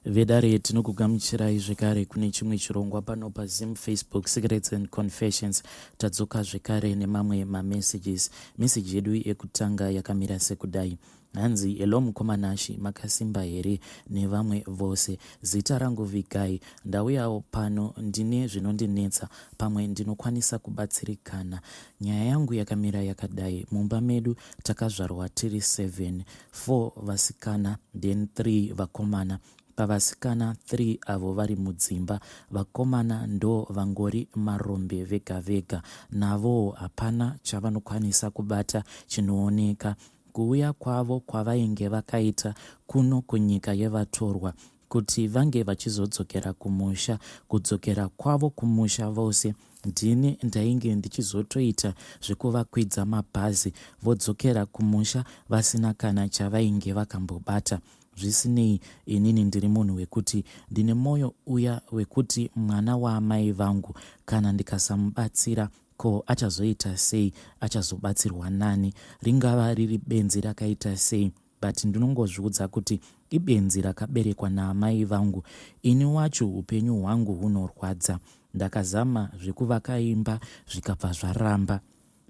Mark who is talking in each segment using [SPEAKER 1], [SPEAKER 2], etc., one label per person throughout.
[SPEAKER 1] Vedare tinokugamuchirai zvekare kune chimwe chirongwa pano paZim Facebook Secrets and Confessions. Tadzoka zvekare nemamwe mamessages. Message yedu yekutanga yakamira sekudai. Hanzi, hello mukomanashi, makasimba here nevamwe vose. Zita rangu Vigai. Ndauyawo pano ndine zvinondinetsa pamwe ndinokwanisa kubatsirikana. Nyaya yangu yakamira yakadai. Mumba medu takazvarwa tiri 7, 4 vasikana then 3 vakomana. Pavasikana 3 avo vari mudzimba, vakomana ndo vangori marombe vega vega, navo hapana chavanokwanisa kubata chinooneka. Kuuya kwavo kwavainge vakaita kuno kunyika yevatorwa kuti vange vachizodzokera kumusha. Kudzokera kwavo kumusha vose ndini ndainge ndichizotoita zvekuvakwidza mabhazi vodzokera kumusha vasina kana chavainge vakambobata. Zvisinei, inini ndiri munhu wekuti ndine moyo uya wekuti mwana waamai vangu kana ndikasamubatsira ko achazoita sei, achazobatsirwa nani, ringava riri benzi rakaita sei. But ndinongozviudza kuti ibenzi rakaberekwa naamai vangu. Ini wacho upenyu hwangu hunorwadza. Ndakazama zvekuvaka imba zvikabva zvaramba.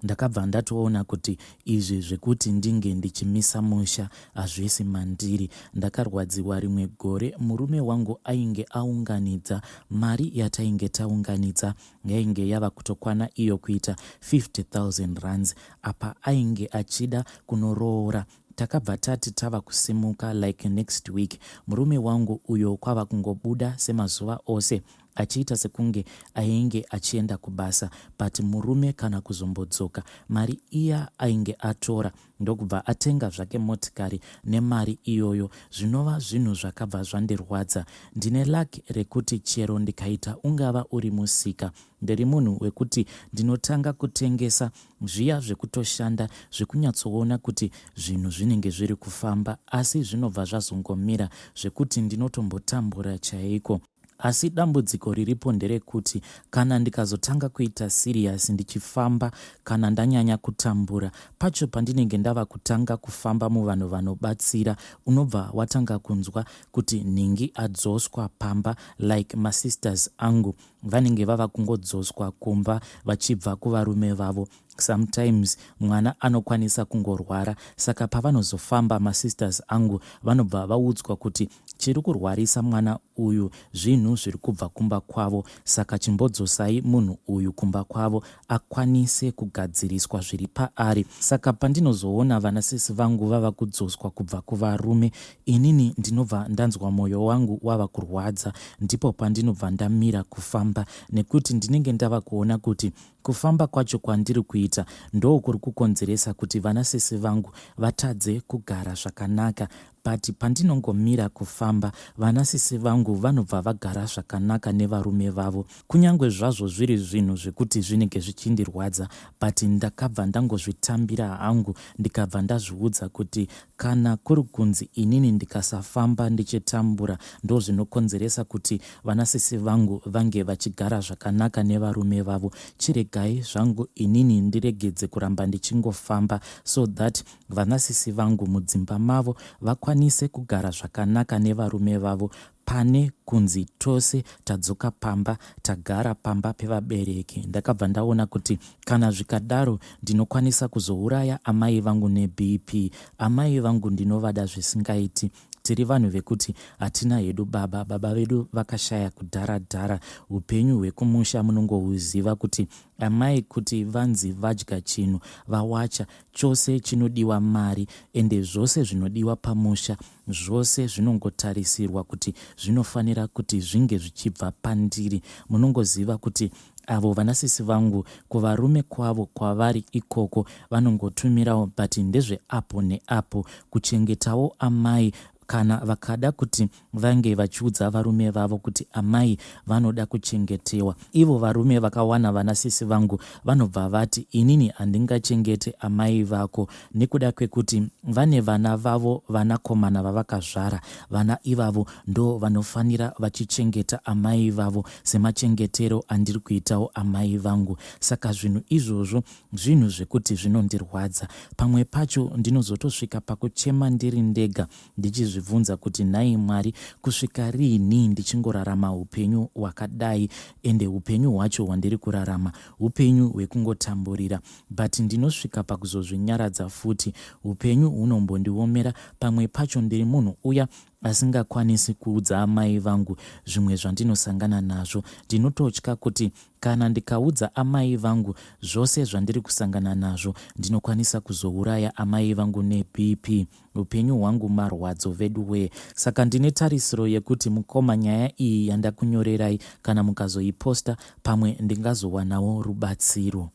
[SPEAKER 1] Ndakabva ndatoona kuti izvi zvekuti ndinge ndichimisa musha hazvisi mandiri. Ndakarwadziwa rimwe gore murume wangu ainge aunganidza mari yatainge taunganidza yainge yava kutokwana iyo kuita 50,000 rands. Apa ainge achida kunoroora. Takabva tati tava kusimuka like next week. Murume wangu uyo kwava kungobuda semazuva ose achiita sekunge ainge achienda kubasa, but murume kana kuzombodzoka mari iya ainge atora ndokubva atenga zvake motikari nemari iyoyo. Zvinova zvinhu zvakabva zvandirwadza. Ndine luck rekuti chero ndikaita ungava uri musika, ndiri munhu wekuti ndinotanga kutengesa zviya zvekutoshanda zvekunyatsoona kuti zvinhu zvinenge zviri kufamba, asi zvinobva zvazongomira zvekuti ndinotombotambura chaiko. Asi dambudziko riripo nderekuti kana ndikazotanga kuita serious ndichifamba, kana ndanyanya kutambura, pacho pandinenge ndava kutanga kufamba muvanhu vanobatsira, unobva watanga kunzwa kuti ningi adzoswa pamba, like masisters angu vanenge vava kungodzoswa kumba vachibva kuvarume vavo. Sometimes mwana anokwanisa kungorwara, saka pavanozofamba masisters angu vanobva vaudzwa kuti chiri kurwarisa mwana uyu zvinhu zviri kubva kumba kwavo, saka chimbodzosai munhu uyu kumba kwavo akwanise kugadziriswa zviri paari. Saka pandinozoona vanasisi vangu vava kudzoswa kubva kuvarume, inini ndinobva ndanzwa mwoyo wangu wava kurwadza. Ndipo pandinobva ndamira kufamba, nekuti ndinenge ndava kuona kuti kufamba kwacho kwandiri kuita ndo kuri kukonzeresa kuti vanasisi vangu vatadze kugara zvakanaka. But pandinongomira kufamba, vanasisi vangu vanobva vagara zvakanaka nevarume vavo. Kunyangwe zvazvo zviri zvinhu zvekuti zvinenge zvichindirwadza, but ndakabva ndangozvitambira hangu, ndikabva ndazviudza kuti kana kuri kunzi inini ndikasafamba ndichitambura ndo zvinokonzeresa kuti vanasisi vangu vange vachigara zvakanaka nevarume vavo, chiregai zvangu inini ndiregedze kuramba ndichingofamba, so that vanasisi vangu mudzimba mavo vakwanise kugara zvakanaka nevarume vavo, pane kunzi tose tadzoka pamba tagara pamba pevabereki. Ndakabva ndaona kuti kana zvikadaro ndinokwanisa kuzouraya amai vangu neBP. Amai vangu ndinovada zvisingaiti. Tiri vanhu vekuti hatina hedu baba vedu vakashaya kudhara. Upenyu hwekumusha munongohuziva kuti amai kuti vanzi vadya chinhu vawacha, chose chinodiwa mari, ende zvose zvinodiwa pamusha zvose zvinongotarisirwa kuti zvinofanira kuti zvinge zvichibva pandiri. Munongoziva kuti avo vanasisi vangu kuvarume kwavo kwavari ikoko vanongotumirawo, but ndezve apo neapo kuchengetawo amai. Kana vakada kuti vange vachiudza varume vavo kuti amai vanoda kuchengetewa, ivo varume vakawana vanasisi vangu vanobva vati inini handingachengete amai vako, nekuda kwekuti vane vana vavo vanakomana vavakazvara. Vana ivavo ndo vanofanira vachichengeta amai vavo semachengetero andiri kuitawo amai vangu. Saka zvinhu izvozvo zvinhu zvekuti zvinondirwadza. Pamwe pacho ndinozotosvika pakuchema ndiri ndega ndichizvi kuzvibvunza kuti nhai Mwari, kusvika rini ndichingorarama upenyu hwakadai, ende upenyu hwacho hwandiri kurarama upenyu hwekungotamburira, but ndinosvika pakuzozvinyaradza futi. Upenyu hunombondiomera, pamwe pacho ndiri munhu uya asingakwanisi kuudza amai vangu zvimwe zvandinosangana nazvo. Ndinototya kuti kana ndikaudza amai vangu zvose zvandiri kusangana nazvo, ndinokwanisa kuzouraya amai vangu neBP. Upenyu hwangu marwadzo veduwe. Saka ndine tarisiro yekuti mukoma, nyaya iyi yandakunyorerai, kana mukazoiposta, pamwe ndingazowanawo rubatsiro.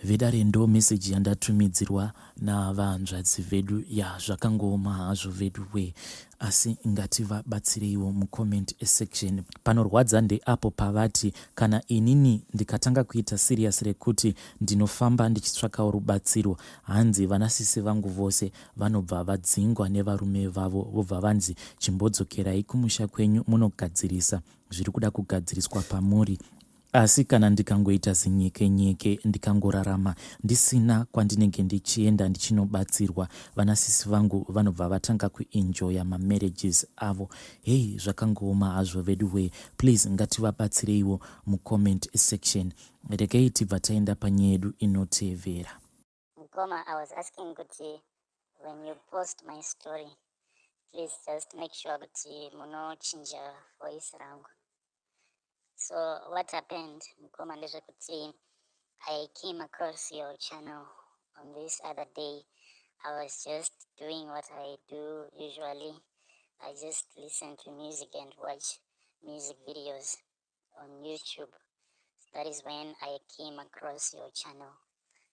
[SPEAKER 1] Vedare ndo meseji yandatumidzirwa navanzvadzi vedu. Zvakangooma hazvo veduwe, asi ngativabatsireiwo mucomment section. Panorwadza ndeapo pavati kana inini ndikatanga kuita serious rekuti ndinofamba ndichitsvakawo rubatsiro, hanzi vanasisi vangu vose vanobva vadzingwa nevarume vavo, vobva vanzi chimbodzokerai kumusha kwenyu munogadzirisa zviri kuda kugadziriswa pamuri. Asi kana ndikangoita zinyeke-nyeke, ndikangorarama ndisina kwandinenge ndichienda ndichinobatsirwa, vanasisi vangu vanobva vatanga kuenjoya mamarriages avo. Hei, zvakangooma hazvo veduwe. Please ngativabatsireiwo mucomment section. Rekei tibva taenda panyaya yedu inotevera.
[SPEAKER 2] Mukoma, I was asking kuti when you post my story, please just make sure kuti munochinja voice rangu. So what happened, Mukoma, ndezvekuti I came across your channel on this other day. I was just doing what I do usually. I just listen to music and watch music videos on YouTube. That is when I came across your channel.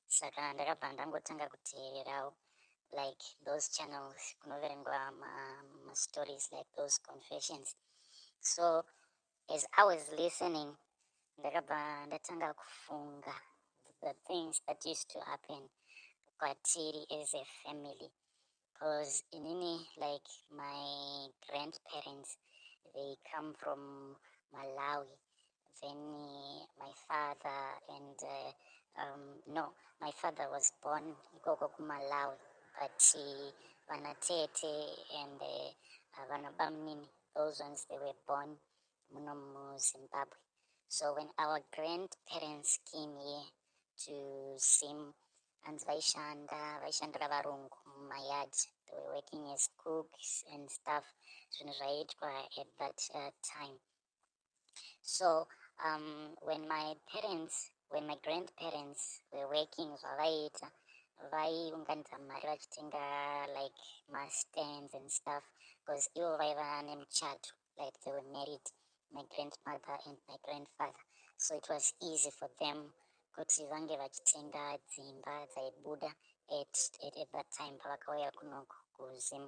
[SPEAKER 2] Saka ndakabva ndangotanga kuteererawo like those channels kunoverengwa stories like those confessions. So as I was listening, ndakabva ndatanga kufunga the things that used to happen kwatiri as a family, because inini, like my grandparents, they come from Malawi. Then my father and my father was born ikoko kuMalawi, but vanatete and vanabamnini, those ones, they were born muno Zimbabwe. So when our grandparents came here to Zim, and vaishandira varungu mumayard, they were working as cooks and stuff, zvinhu zvaiitwa at that time. So when my grandparents were working, zvavaiita vaiunganidza mari vachitenga like stands and stuff, because ivo vaiva nemuchato, like they were married, my grandmother and my grandfather. So it was easy for them kuti vange vachitenga dzimba dzaibuda at that time pavakauya kunoko kuZim.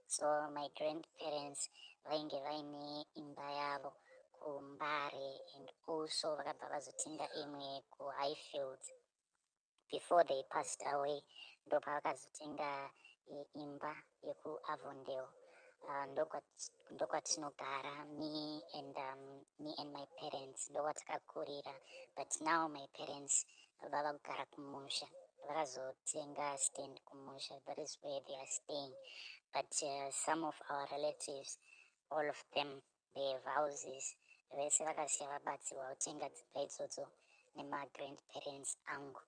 [SPEAKER 2] So my grandparents vainge vaine imba yavo kuMbare, and also vakabva vazotenga imwe kuHighfield. Before they passed away, ndo pavakazotenga imba yekuAvondale. Ndokwatinogara, me and my parents, ndokwatakakurira. But now my parents vava kugara kumusha, vakazotenga stand kumusha. That is where they are staying. But some of our relatives, all of them, they have houses. Vese vakasiya vabatsirwa kutenga dzimba idzodzo nema-grandparents angu.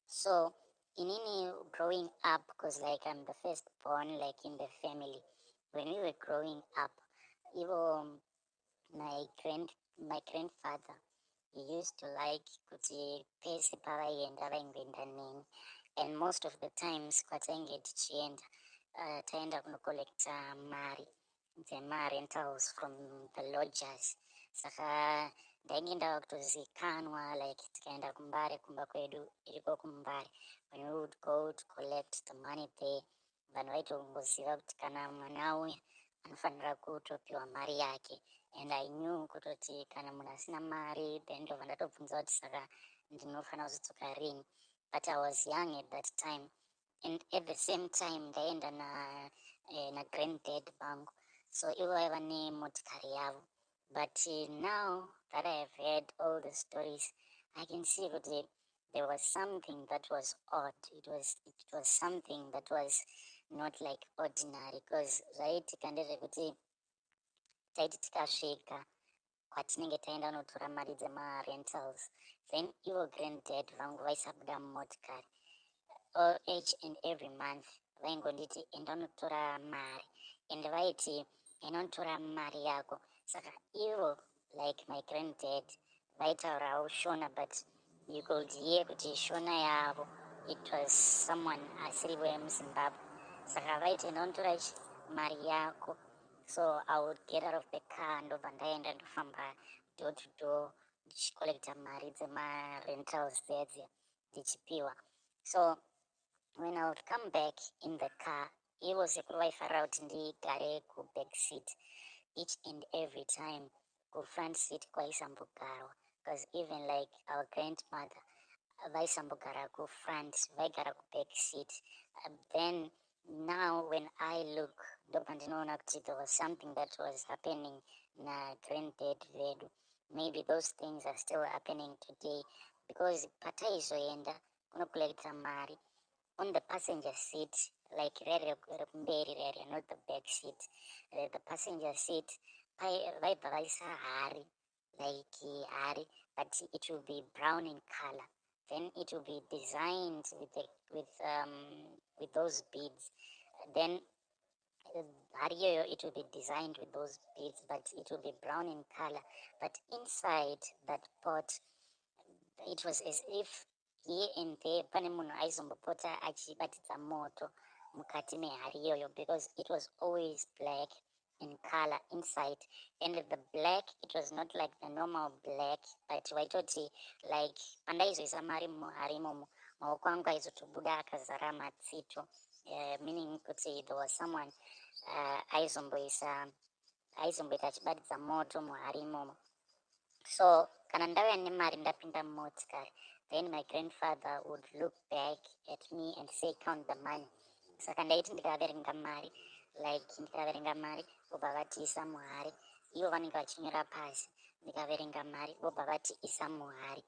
[SPEAKER 2] So inini growing up, because like I'm the firstborn, like in the family, when we were growing up, even my grandfather, he used to like kuti pese pavaienda vaingoenda neni, and most of the times kwatainge tichienda taenda kunokollecta mari dzemarentals from the lodgers. Saka ndainge ndava kutozikanwa, like tikaenda kuMbare, kumba kwedu iriko kuMbare, when we would go to collect the money there, vanhu vaitongoziva kuti kana mwana uya anofanira kutopiwa mari yake. And I knew kutoti kana munhu asina mari, then ndobva ndatobvunza kuti saka ndinofanira kuzodzoka rini. But I was young at that time, and at the same time ndaenda na granddad vangu, so ivo vaiva nemotikari yavo. But now that I have heard all the stories, I can see that there was something that was odd. It was something that was not like ordinary, because zvaiitika ndezvekuti taiti tikasvika kwatinenge taenda unotora mari dzemarentals, then ivo granddad vangu vaisabuda mumotikari each and every month. Vaingonditi enda unotora mari, and vaiti enda unotora mari yako. Saka ivo, like my granddad, vaitaurawo shona, but you could hear kuti shona yavo it was someone asiri wemuzimbabwe. Saka vaiti enda unotora mari yako. So I would get out of the car ndobva ndaenda ndofamba door to door ndichicollecta mari dzemarentals dzedzi ndichipiwa. So when I would come back in the car, it was Sekuru vaifarira kuti ndigare kuback seat each and every time. Front seat kwaisambogarwa, because even like our grandmother vaisambogara front, vaigara back seat. Then now when I look, ndobva ndinoona kuti there was something that was happening na granddad vedu. Maybe those things are still happening today, because pataizoenda kunocollecta mari on the passenger seat, like rekumberi rere, not the back seat, the passenger seat, vaibva vaisa hari, like hari, but it will be brown in color. Then it will be designed with those beads. Then it will be designed with those beads, but it will be brown in color. But inside that pot, it was as if here and there pane munhu aizombopota achibatidza moto mukati mehari iyoyo, because it was always black in color inside. And the black, it was not like the normal black, but waitoti like pandaizoisa mari muhari imomo maoko angu aizotobuda akazara matsito, meaning kuti there was someone aizomboita achibatidza moto muhari imomo. So kana ndauya nemari ndapinda mumotikari, then my grandfather would look back at me and say count the money. Saka ndaiti ndikaverenga mari, like ndikaverenga mari vobva vati isa muhari, ivo vanenge vachinyora pasi. Ndikaverenga mari vobva vati isa muhari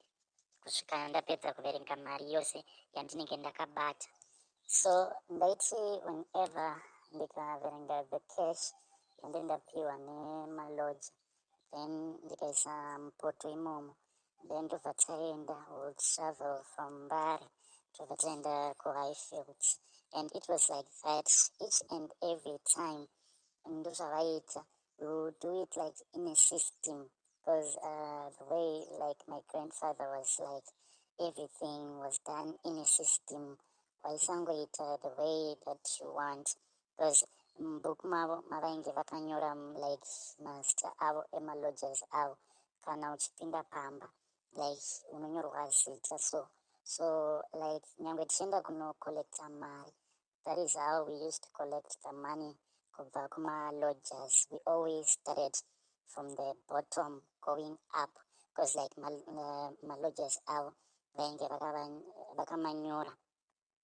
[SPEAKER 2] kusvika ndapedza kuverenga mari yose yandinenge ndakabata. So ndaiti whenever ndikaverenga the cash yandiri ndapiwa nemaloja, then ndikaisa mupoto imomo, then ndobva taenda, we'll travel from Mbare tobva taenda kuHighfields. And it was like that each and every time. Ndozvavaita, we would do it like in a system, because the way like my grandfather was, like everything was done in a system. Waisangoita the way that you want, because mubhuku mavo mavainge vakanyora like master avo emalodges avo. Kana uchipinda pamba, like unonyorwa zita. So like nyangwe tichienda kunocollecta mari, that is how we used to collect the money kubva kumalodges. We always started from the bottom going up, because like malodges avo vainge vakamanyora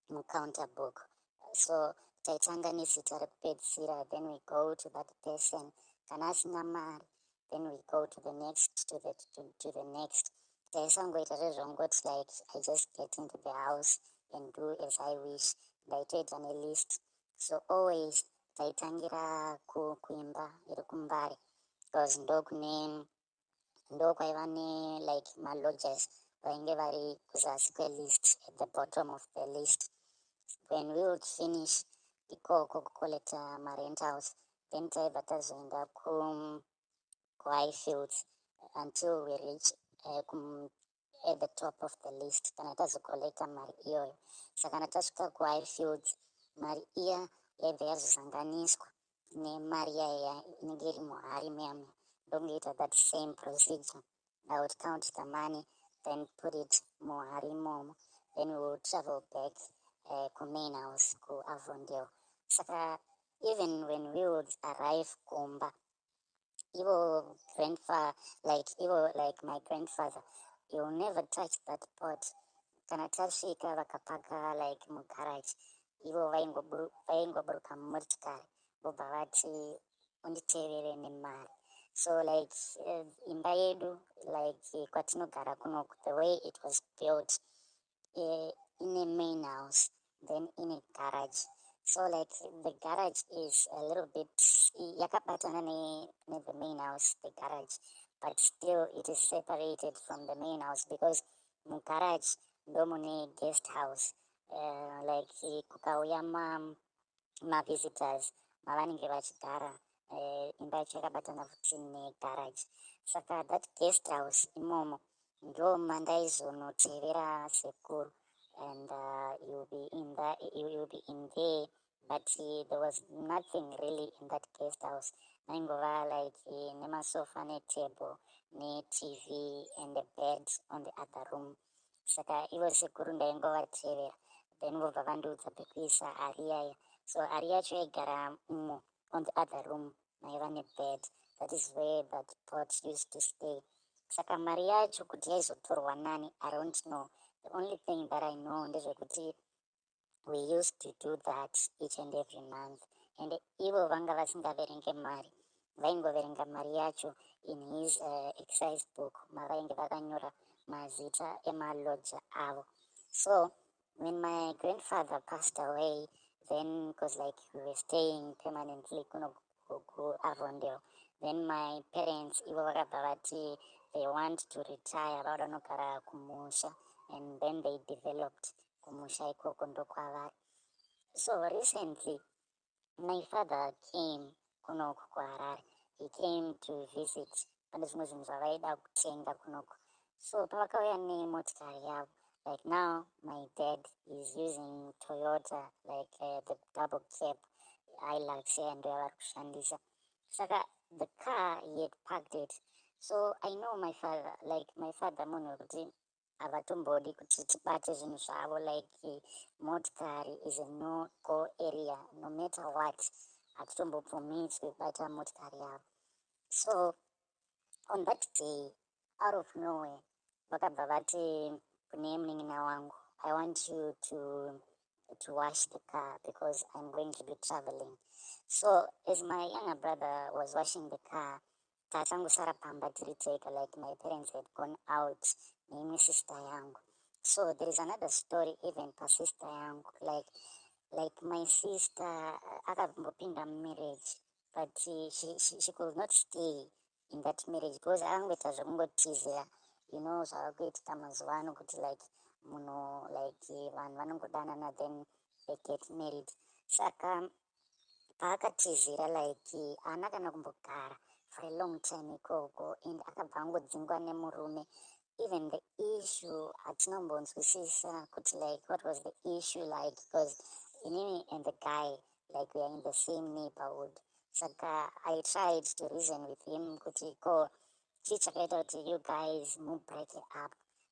[SPEAKER 2] mucounter book. So taitanga nezita rekupedzisira, then we go to that person. Kana asina mari, then we go to the next, to the next. Taisangoita zvezvongoti like I just get into the house and do as I wish. Ndaitoita nelist. So always taitangira kuimba iri kuMbare, because ndokwaiva ne like malodges vainge vari kuzasi kwelist, at the bottom of the list. When we would finish ikoko kucollecta marentals, then taibva tazoenda kuHighfields until we reach at the top of the list, kana tazocollecta mari iyoyo. Saka kana tasvika kuHighfields, mari iya yaibva yazozanganiswa nemari yaya inenge iri muhari meyamwe. Ndongoita that same procedure. I would count the money, then put it muhari imomo, then we would travel back kumain house kuAvondale. Saka even when we would arrive Kumba, Ivo grandfather, like my grandfather, he will never touch that pot. Kana tasvika vakapaka like mugarage, ivo vaingoburuka mumotikari vobva vati unditevere nemari. So like imba yedu, like kwatinogara kunoku, the way it was built, in a main house, then in a garage. So like the garage is a little bit yakabatana the main house, the garage, but still it is separated from the main house because mu garage ndomune guest house, like kukauya visitors mavanenge vachigara, imba yacho yakabatana futi negarage. Saka that guest house imomo ndo mandaizonotevera sekuru, and you'll be in there, but there was nothing really in that guest house. Maingova like nemasofa netable netv and a bed on the other room. Saka ivo sekuru ndaingovatevera, then vobva vandiudza pekuisa ari yaya. So ari yacho yaigara on the other room maiva nebed. That is where that pot used to stay. Saka mari yacho kuti yaizotorwa nani, I don't know. The only thing that I know ndezvekuti we used to do that each and every month, and ivo vanga vasingaverenge mari vaingoverenga mari yacho in his exercise book mavainge vakanyora mazita emalodja avo. So when my grandfather passed away, then because like we were staying permanently kuno kuavondale, then my parents ivo vakabva vati they want to retire, vauda nogara kumusha, and then they developed kumusha ikoko ndokwavari. So recently my father came kunoku kuharare. He came to visit pane zvimwe zvinhu zvavaida kutenga kunoku. So pavakauya nemotikari yavo, like now my dad is using Toyota, like the double cab Hilux ndo yavari kushandisa. Saka the car he had parked it. So I know my father, like my father munhu wekuti havatombodi kuti tibate zvinhu zvavo, like motikari is a no go area, no matter what hatitombobvumidzwi kubata motikari yavo. So on that day, out of nowhere, vakabva vati kune munin'ina wangu, I want you to wash the car because I'm going to be traveling. So as my younger brother was washing the car, tatangosara pamba tiri tega, like my parents had gone out neimwe sister yangu. So there is another story even pasister yangu, like my sister akambopinda marriage, but she could not stay in that marriage because akangoita zvekungotizira, you know zvavakuitika mazuva ano kuti like munhu like vanhu vanongodanana then they get married. Saka paakatizira like haana kana kumbogara for a long time ikoko, and akabva angodzingwa nemurume. Even the issue hatinombonzwisisa kuti like what was the issue, like because inini and the guy like we are in the same neighborhood. Saka I tried to reason with him kuti ko chii chakaita kuti you guys break up,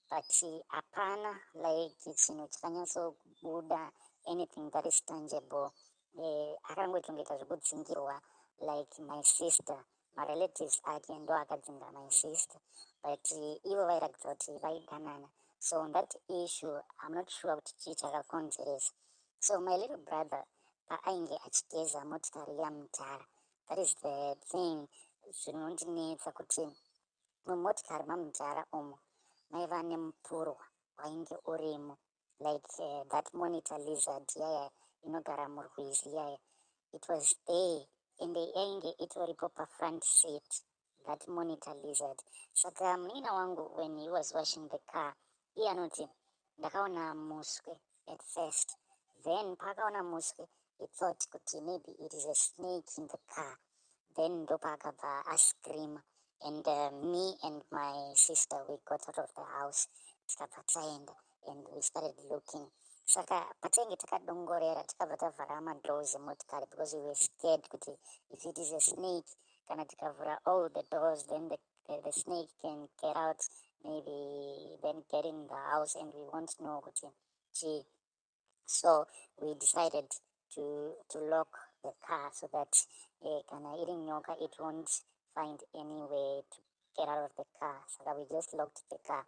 [SPEAKER 2] but hapana like chinhu chakanyatsobuda anything that is tangible. Akangochengeta zvekudzingirwa like my sister, marelatives ake ndo akadzinga my sister, but ivo vairatidza kuti vaidanana. So on that issue I'm not sure kuti chii chakakonzeresa. So my little brother paainge achigeza motikari yamudhara, that is the thing zvinondinetsa kuti mumotikari mamudhara umo maiva nemupurwa wainge urimo, like that monitor lizard yaya inogara murwizi yaya, it was there, and yainge itoripo pafront seat, that monitor lizard. Saka munin'ina wangu when he was washing the car, iye anoti ndakaona muswe at first, then paakaona muswe he thought kuti maybe it is a snake in the car, then ndopaakabva ascream, and me and my sister we got out of the house tikabva taenda and we started looking. Saka patainge takadongorera tikabva tavhara madoors emotikari because we were scared kuti if it is a snake, kana tikavhura all the doors, then the snake can get out, maybe then get in the house and we won't know kuti chii. So we decided to lock the car so that kana iri nyoka it won't find any way to get out of the car. So that we just locked the car,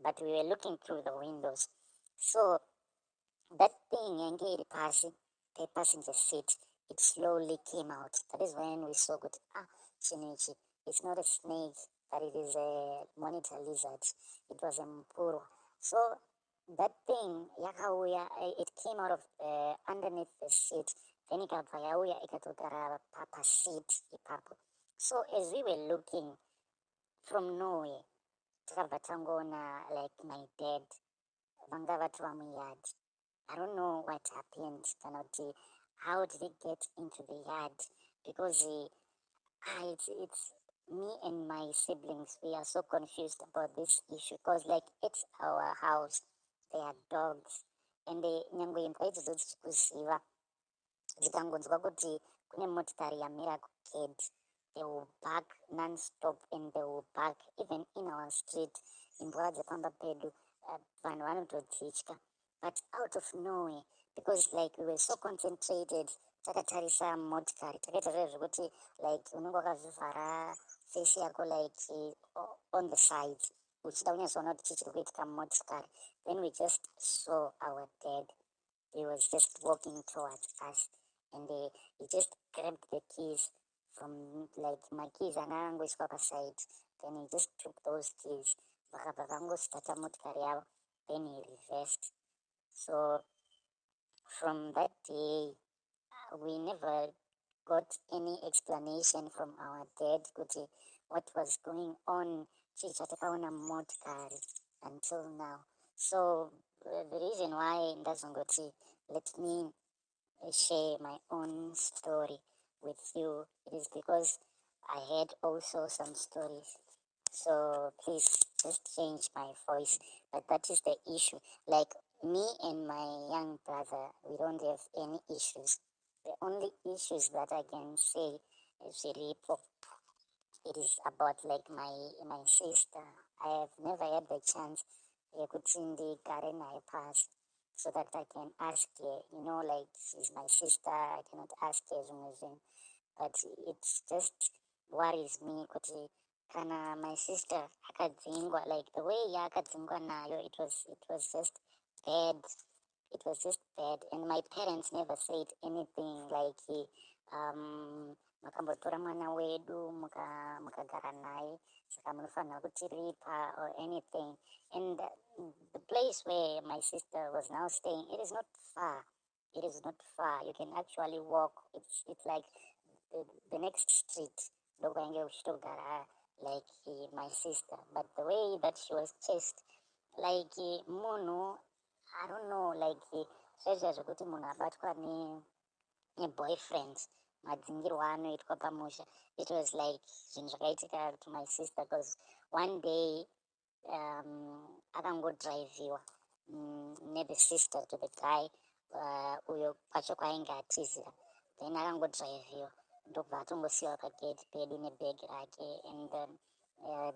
[SPEAKER 2] but we were looking through the windows. So that thing yange iri pasi the passenger seat, it slowly came out. That is when we saw good chinichi, it's not a snake, but it is a monitor lizard. It was a mpuru. So that thing yakauya, it came out of underneath the seat, then ikabva yauya ikatogara paseat ipapo. So as we were looking from nowhere, takabva tangoona like my dad vanga vati vamuyard. I don't know what happened, how did he get into the yard, because it's me and my siblings, we are so confused about this issue, because like it's our house, they are dogs, and nyangwe imba idzodzo dzichikuziva dzikangonzwa kuti kune motikari yamira kugate, they will bark non-stop, and they will bark even in our street. Imbwa dzepamba pedu vanhu vanotodzitya, but out of nowhere, because like we were so concentrated, takatarisa motikari, takaita zvekuti like unenge wakazvivhara face yako like on the sides, uchida kunyazoona kuti chichiri kuitika motikari. Then we just saw our dad. He was just walking towards us, and he just grabbed the keys from like my keys anga angoiswa paside, then he just took those keys vakabva vangostarta motikari yavo, then he reversed. So from that day we never got any explanation from our dad kuti what was going on, chii chatakaona motikari until now. So the reason why ndazongoti let me share my own story with you, it is because I had also some stories. So please just change my voice. But that is the issue. Like me and my young brother, we don't have any issues. The only issues that I can say is it is about like my sister. I have never had the chance to pass so that I can ask her, like she's my sister, I cannot ask her anything. But it's just worries me kuti kana my sister akadzingwa, like the way yakadzingwa nayo, it was just bad. It was just bad, and my parents never said anything like makambotora mwana wedu mukagara naye saka munofanira kutiripa or anything. And the place where my sister was now staying, it is not far. It is not far. You can actually walk. It's like the next street. Like my sister. But the way that she was chased, like Mono, I don't know, like zvekuti munhu abatwa ne-boyfriends, madzingirwa anoitwa pamusha. It was like zvinhu zvakaitika to my sister, because one day akangodriviwa ne-the sister to the guy uyo kwacho kwainge atizira, then akangodriviwa ndobva atongosiyiwa pagate pedu nebhegi rake, and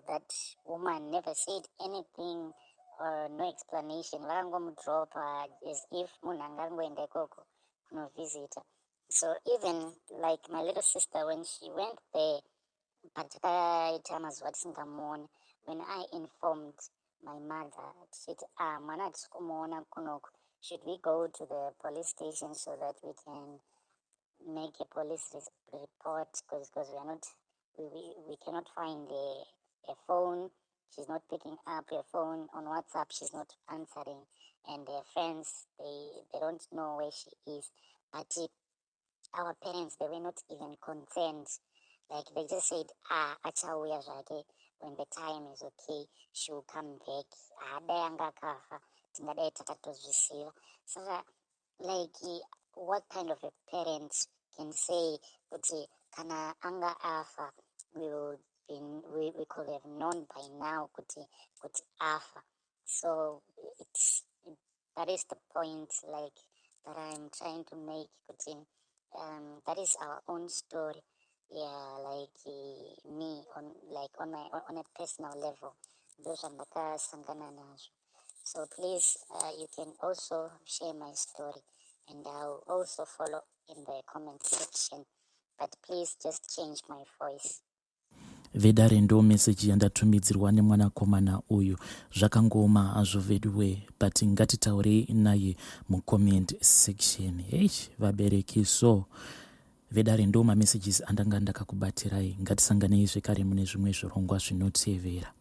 [SPEAKER 2] that woman never said anything or no explanation. Vakangomudropa as if munhu angangoenda ikoko kunovhizita. So even like my little sister, when she went there, patakaita mazuva tisingamuoni, when I informed my mother, she said, mwana hatisi kumuona kunoku, should we go to the police station so that we can make a police report, because we cannot find a phone. She's not picking up her phone. On WhatsApp she's not answering, and her friends, they don't know where she is. But our parents, they were not even concerned. Like they just said, achauya zvake, when the time is okay she will come back. Dai anga akafa tingadai takatozvisiva. So like what kind of a parent can say kuti kana anga afa, we could have known by now kuti afa. So that is the point like that I'm trying to make kuti that is our own story. Yeah, like me on a personal level, those ndakasangana nazvo. So please you can also share my story, and I'll also follow in the comment section, but please just change my voice.
[SPEAKER 1] Vedare ndo meseji yandatumidzirwa nemwanakomana uyu. Zvakangoma hazvo vedwe, but ngatitaurei naye mucomment section. Vabereki, so vedare ndo mamessages andanga ndakakubatirai. Ngatisanganei zvekare mune zvimwe zvirongwa zvinotevera.